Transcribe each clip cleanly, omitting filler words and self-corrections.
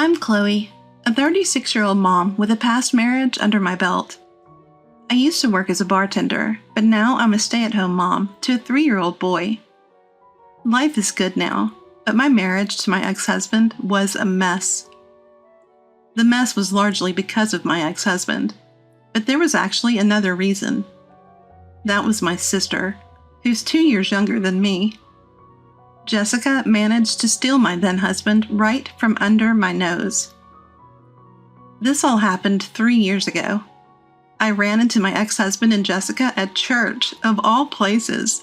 I'm Chloe, a 36-year-old mom with a past marriage under my belt. I used to work as a bartender, but now I'm a stay-at-home mom to a 3-year-old boy. Life is good now, but my marriage to my ex-husband was a mess. The mess was largely because of my ex-husband, but there was actually another reason. That was my sister, who's 2 years younger than me. Jessica managed to steal my then-husband right from under my nose. This all happened 3 years ago. I ran into my ex-husband and Jessica at church, of all places,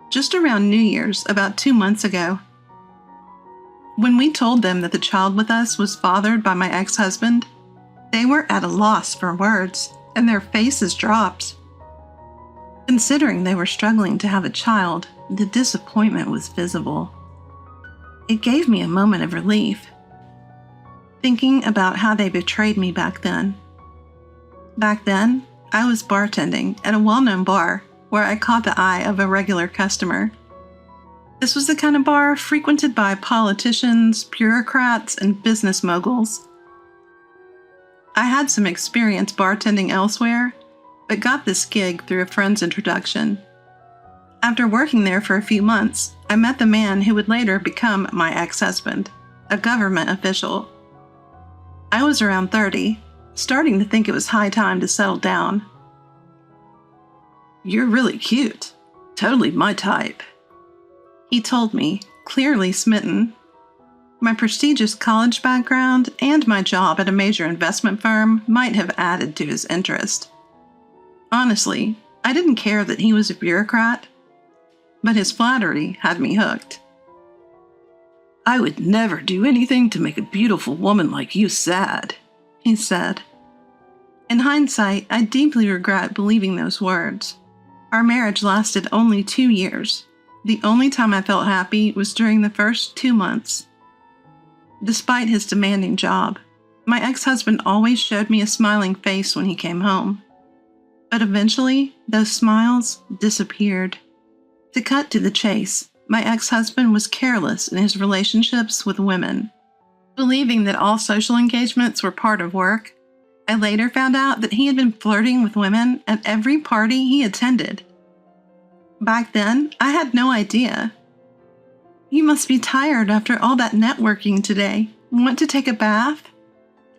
just around New Year's about 2 months ago. When we told them that the child with us was fathered by my ex-husband, they were at a loss for words, and their faces dropped. Considering they were struggling to have a child, the disappointment was visible. It gave me a moment of relief, thinking about how they betrayed me back then. Back then, I was bartending at a well-known bar where I caught the eye of a regular customer. This was the kind of bar frequented by politicians, bureaucrats, and business moguls. I had some experience bartending elsewhere, but got this gig through a friend's introduction. After working there for a few months, I met the man who would later become my ex-husband, a government official. I was around 30, starting to think it was high time to settle down. "You're really cute. Totally my type," he told me, clearly smitten. My prestigious college background and my job at a major investment firm might have added to his interest. Honestly, I didn't care that he was a bureaucrat, but his flattery had me hooked. "I would never do anything to make a beautiful woman like you sad," he said. In hindsight, I deeply regret believing those words. Our marriage lasted only 2 years. The only time I felt happy was during the first 2 months. Despite his demanding job, my ex-husband always showed me a smiling face when he came home. But eventually, those smiles disappeared. To cut to the chase, my ex-husband was careless in his relationships with women. Believing that all social engagements were part of work, I later found out that he had been flirting with women at every party he attended. Back then, I had no idea. "You must be tired after all that networking today. Want to take a bath?"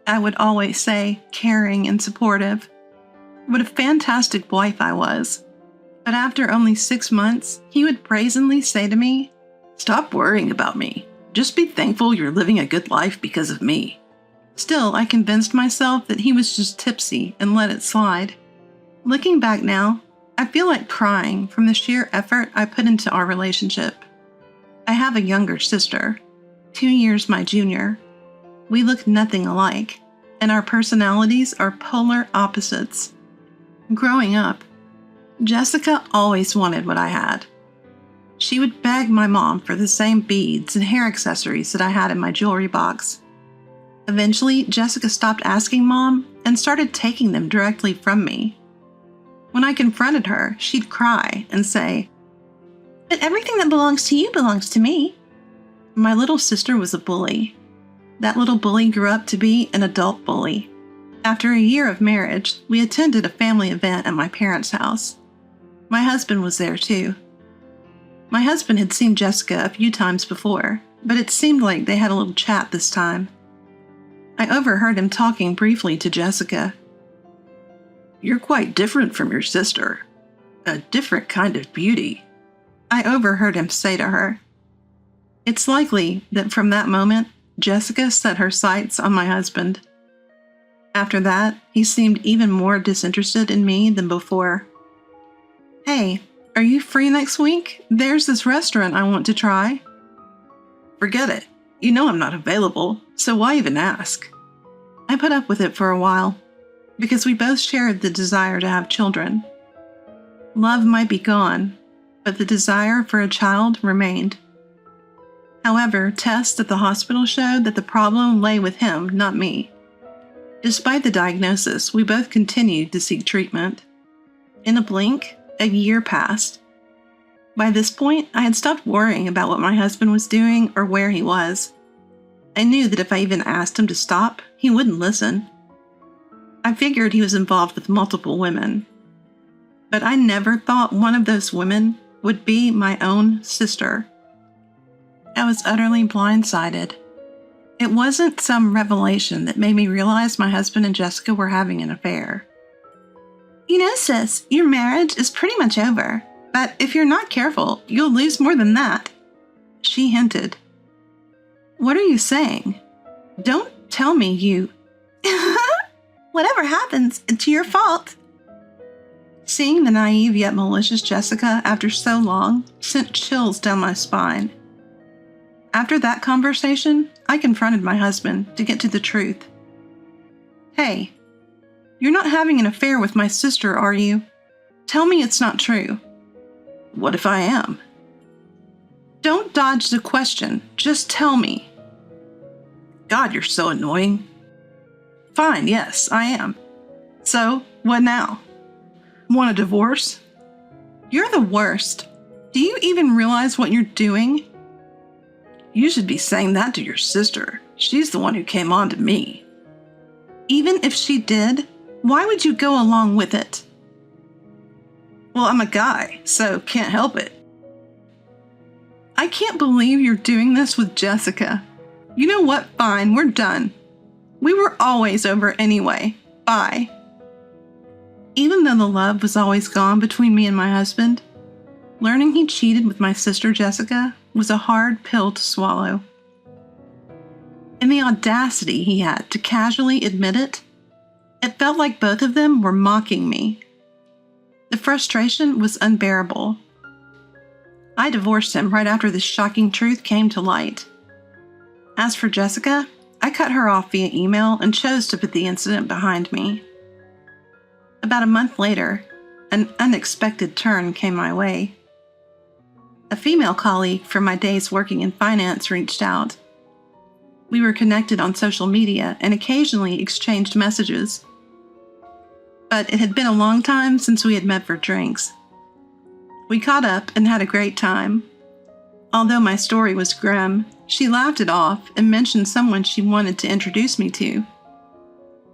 I would always say, caring and supportive. What a fantastic wife I was. But after only 6 months, he would brazenly say to me, "Stop worrying about me. Just be thankful you're living a good life because of me." Still, I convinced myself that he was just tipsy and let it slide. Looking back now, I feel like crying from the sheer effort I put into our relationship. I have a younger sister, 2 years my junior. We look nothing alike, and our personalities are polar opposites. Growing up, Jessica always wanted what I had. She would beg my mom for the same beads and hair accessories that I had in my jewelry box. Eventually, Jessica stopped asking Mom and started taking them directly from me. When I confronted her, she'd cry and say, "But everything that belongs to you belongs to me." My little sister was a bully. That little bully grew up to be an adult bully. After a year of marriage, we attended a family event at my parents' house. My husband was there too. My husband had seen Jessica a few times before, but it seemed like they had a little chat this time. I overheard him talking briefly to Jessica. "You're quite different from your sister. A different kind of beauty," I overheard him say to her. It's likely that from that moment, Jessica set her sights on my husband. After that, he seemed even more disinterested in me than before. "Hey, are you free next week? There's this restaurant I want to try." "Forget it. You know I'm not available, so why even ask?" I put up with it for a while, because we both shared the desire to have children. Love might be gone, but the desire for a child remained. However, tests at the hospital showed that the problem lay with him, not me. Despite the diagnosis, we both continued to seek treatment. In a blink, a year passed. By this point, I had stopped worrying about what my husband was doing or where he was. I knew that if I even asked him to stop, he wouldn't listen. I figured he was involved with multiple women. But I never thought one of those women would be my own sister. I was utterly blindsided. It wasn't some revelation that made me realize my husband and Jessica were having an affair. You know, sis, your marriage is pretty much over, but if you're not careful, you'll lose more than that, she hinted. What are you saying? Don't tell me you... Whatever happens, it's your fault. Seeing the naive yet malicious Jessica after so long sent chills down my spine. After that conversation, I confronted my husband to get to the truth. Hey, you're not having an affair with my sister, are you? Tell me it's not true. What if I am? Don't dodge the question. Just tell me. God, you're so annoying. Fine, yes, I am. So, what now? Want a divorce? You're the worst. Do you even realize what you're doing? You should be saying that to your sister. She's the one who came on to me. Even if she did, why would you go along with it? Well, I'm a guy, so can't help it. I can't believe you're doing this with Jessica. You know what? Fine, we're done. We were always over anyway. Bye. Even though the love was always gone between me and my husband, learning he cheated with my sister Jessica was a hard pill to swallow. And the audacity he had to casually admit it, it felt like both of them were mocking me. The frustration was unbearable. I divorced him right after this shocking truth came to light. As for Jessica, I cut her off via email and chose to put the incident behind me. About a month later, an unexpected turn came my way. A female colleague from my days working in finance reached out. We were connected on social media and occasionally exchanged messages. But it had been a long time since we had met for drinks. We caught up and had a great time. Although my story was grim, she laughed it off and mentioned someone she wanted to introduce me to.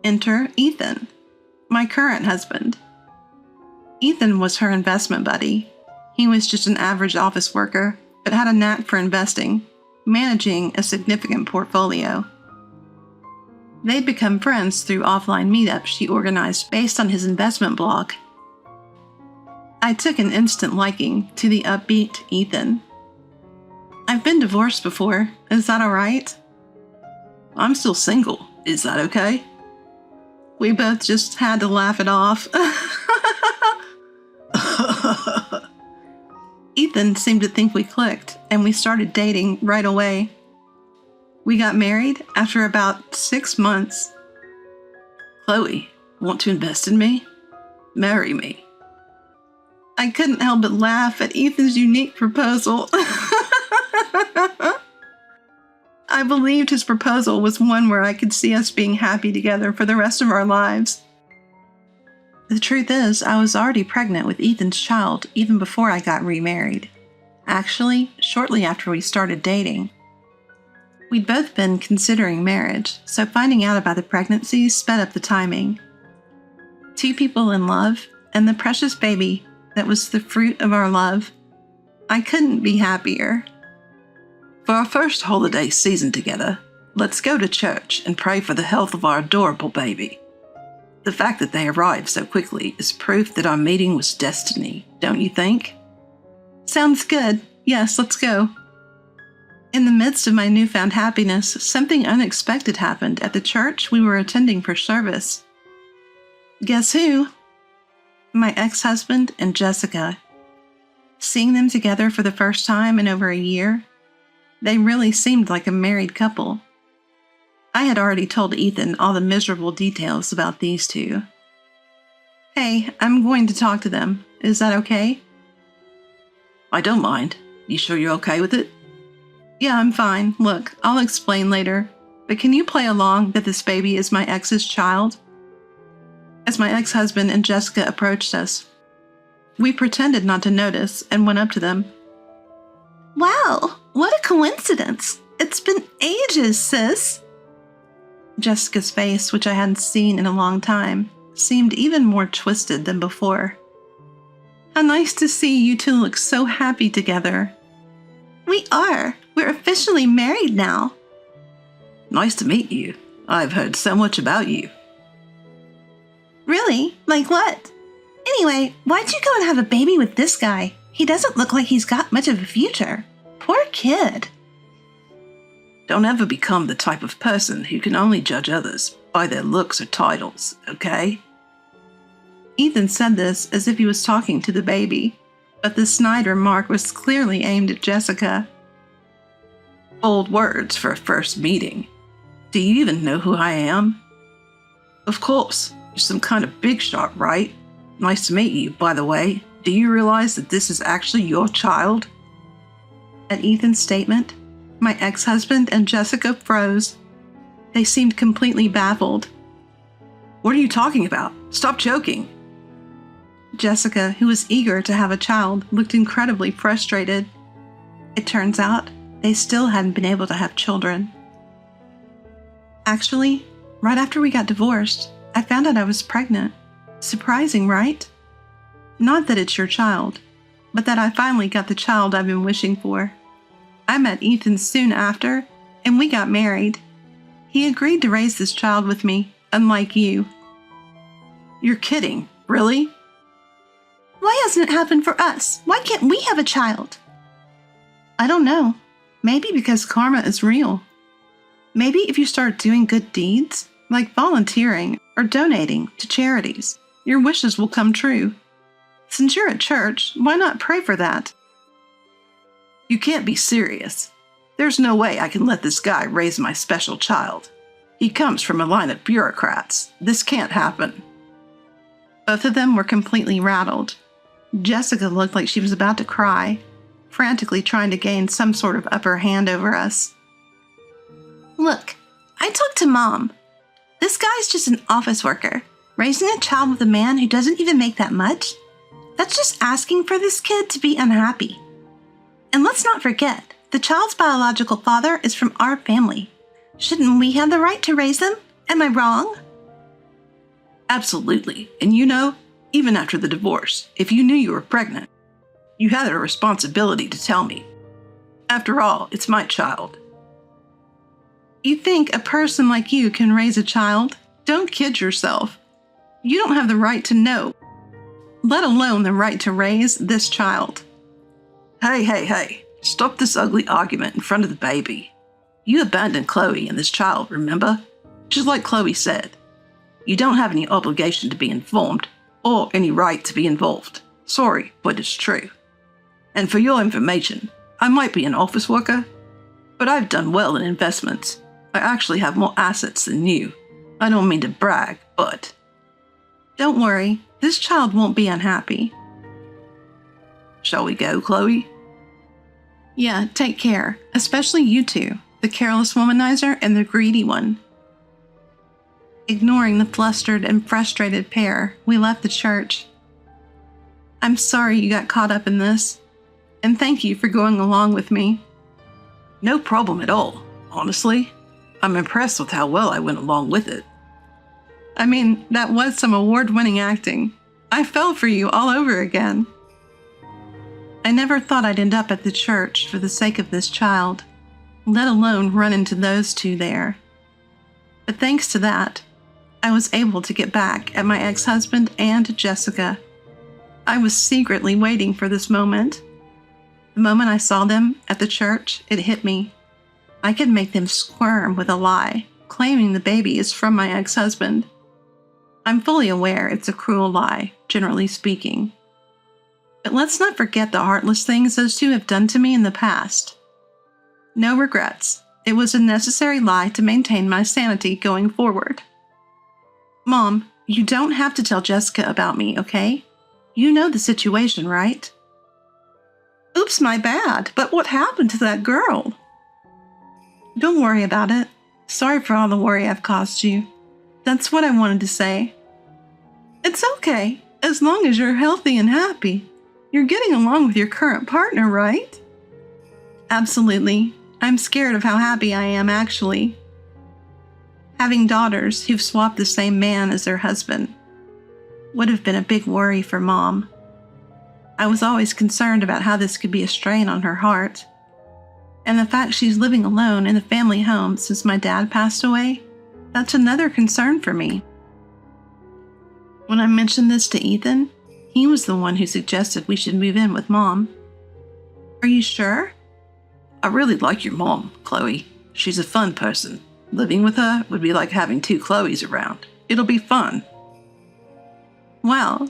Enter Ethan, my current husband. Ethan was her investment buddy. He was just an average office worker, but had a knack for investing, managing a significant portfolio. They'd become friends through offline meetups she organized based on his investment blog. I took an instant liking to the upbeat Ethan. I've been divorced before. Is that all right? I'm still single. Is that okay? We both just had to laugh it off. Ethan seemed to think we clicked, and we started dating right away. We got married after about 6 months. Chloe, want to invest in me? Marry me. I couldn't help but laugh at Ethan's unique proposal. I believed his proposal was one where I could see us being happy together for the rest of our lives. The truth is, I was already pregnant with Ethan's child even before I got remarried. Actually, shortly after we started dating. We'd both been considering marriage, so finding out about the pregnancy sped up the timing. 2 people in love, and the precious baby that was the fruit of our love. I couldn't be happier. For our first holiday season together, let's go to church and pray for the health of our adorable baby. The fact that they arrived so quickly is proof that our meeting was destiny, don't you think? Sounds good. Yes, let's go. In the midst of my newfound happiness, something unexpected happened at the church we were attending for service. Guess who? My ex-husband and Jessica. Seeing them together for the first time in over a year, they really seemed like a married couple. I had already told Ethan all the miserable details about these two. Hey, I'm going to talk to them. Is that okay? I don't mind. You sure you're okay with it? Yeah, I'm fine. Look, I'll explain later. But can you play along that this baby is my ex's child? As my ex-husband and Jessica approached us, we pretended not to notice and went up to them. Wow, what a coincidence. It's been ages, sis. Jessica's face, which I hadn't seen in a long time, seemed even more twisted than before. How nice to see you two look so happy together. We are. We're officially married now. Nice to meet you. I've heard so much about you. Really? Like what? Anyway, why'd you go and have a baby with this guy? He doesn't look like he's got much of a future. Poor kid. Don't ever become the type of person who can only judge others by their looks or titles, okay? Ethan said this as if he was talking to the baby, but the snide remark was clearly aimed at Jessica. Bold words for a first meeting. Do you even know who I am? Of course, you're some kind of big shot, right? Nice to meet you, by the way. Do you realize that this is actually your child? At Ethan's statement, my ex-husband and Jessica froze. They seemed completely baffled. What are you talking about? Stop joking. Jessica, who was eager to have a child, looked incredibly frustrated. It turns out they still hadn't been able to have children. Actually, right after we got divorced, I found out I was pregnant. Surprising, right? Not that it's your child, but that I finally got the child I've been wishing for. I met Ethan soon after, and we got married. He agreed to raise this child with me, unlike you. You're kidding, really? Why hasn't it happened for us? Why can't we have a child? I don't know. Maybe because karma is real. Maybe if you start doing good deeds, like volunteering or donating to charities, your wishes will come true. Since you're at church, why not pray for that? You can't be serious. There's no way I can let this guy raise my special child. He comes from a line of bureaucrats. This can't happen. Both of them were completely rattled. Jessica looked like she was about to cry, frantically trying to gain some sort of upper hand over us. Look, I talked to Mom. This guy's just an office worker, raising a child with a man who doesn't even make that much. That's just asking for this kid to be unhappy. And let's not forget, the child's biological father is from our family. Shouldn't we have the right to raise them? Am I wrong? Absolutely. And you know, even after the divorce, if you knew you were pregnant, you had a responsibility to tell me. After all, it's my child. You think a person like you can raise a child? Don't kid yourself. You don't have the right to know, let alone the right to raise this child. Hey. Stop this ugly argument in front of the baby. You abandoned Chloe and this child, remember? Just like Chloe said. You don't have any obligation to be informed or any right to be involved. Sorry, but it's true. And for your information, I might be an office worker, but I've done well in investments. I actually have more assets than you. I don't mean to brag, but... Don't worry, this child won't be unhappy. Shall we go, Chloe? Yeah, take care, especially you two, the careless womanizer and the greedy one. Ignoring the flustered and frustrated pair, we left the church. I'm sorry you got caught up in this, and thank you for going along with me. No problem at all, honestly. I'm impressed with how well I went along with it. I mean, that was some award-winning acting. I fell for you all over again. I never thought I'd end up at the church for the sake of this child, let alone run into those two there. But thanks to that, I was able to get back at my ex-husband and Jessica. I was secretly waiting for this moment. The moment I saw them at the church, it hit me. I could make them squirm with a lie, claiming the baby is from my ex-husband. I'm fully aware it's a cruel lie, generally speaking. But let's not forget the heartless things those two have done to me in the past. No regrets. It was a necessary lie to maintain my sanity going forward. Mom, you don't have to tell Jessica about me, okay? You know the situation, right? Oops, my bad, but what happened to that girl? Don't worry about it. Sorry for all the worry I've caused you. That's what I wanted to say. It's okay, as long as you're healthy and happy. You're getting along with your current partner, right? Absolutely. I'm scared of how happy I am, actually. Having daughters who've swapped the same man as their husband would have been a big worry for Mom. I was always concerned about how this could be a strain on her heart. And the fact she's living alone in the family home since my dad passed away, that's another concern for me. When I mentioned this to Ethan, he was the one who suggested we should move in with Mom. Are you sure? I really like your mom, Chloe. She's a fun person. Living with her would be like having two Chloes around. It'll be fun. Well,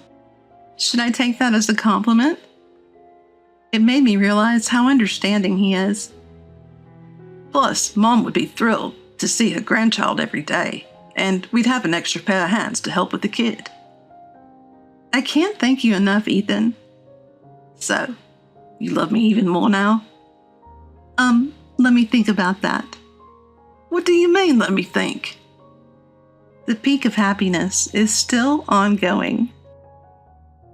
should I take that as a compliment? It made me realize how understanding he is. Plus, Mom would be thrilled to see her grandchild every day, and we'd have an extra pair of hands to help with the kid. I can't thank you enough, Ethan. So, you love me even more now? Let me think about that. What do you mean, let me think? The peak of happiness is still ongoing.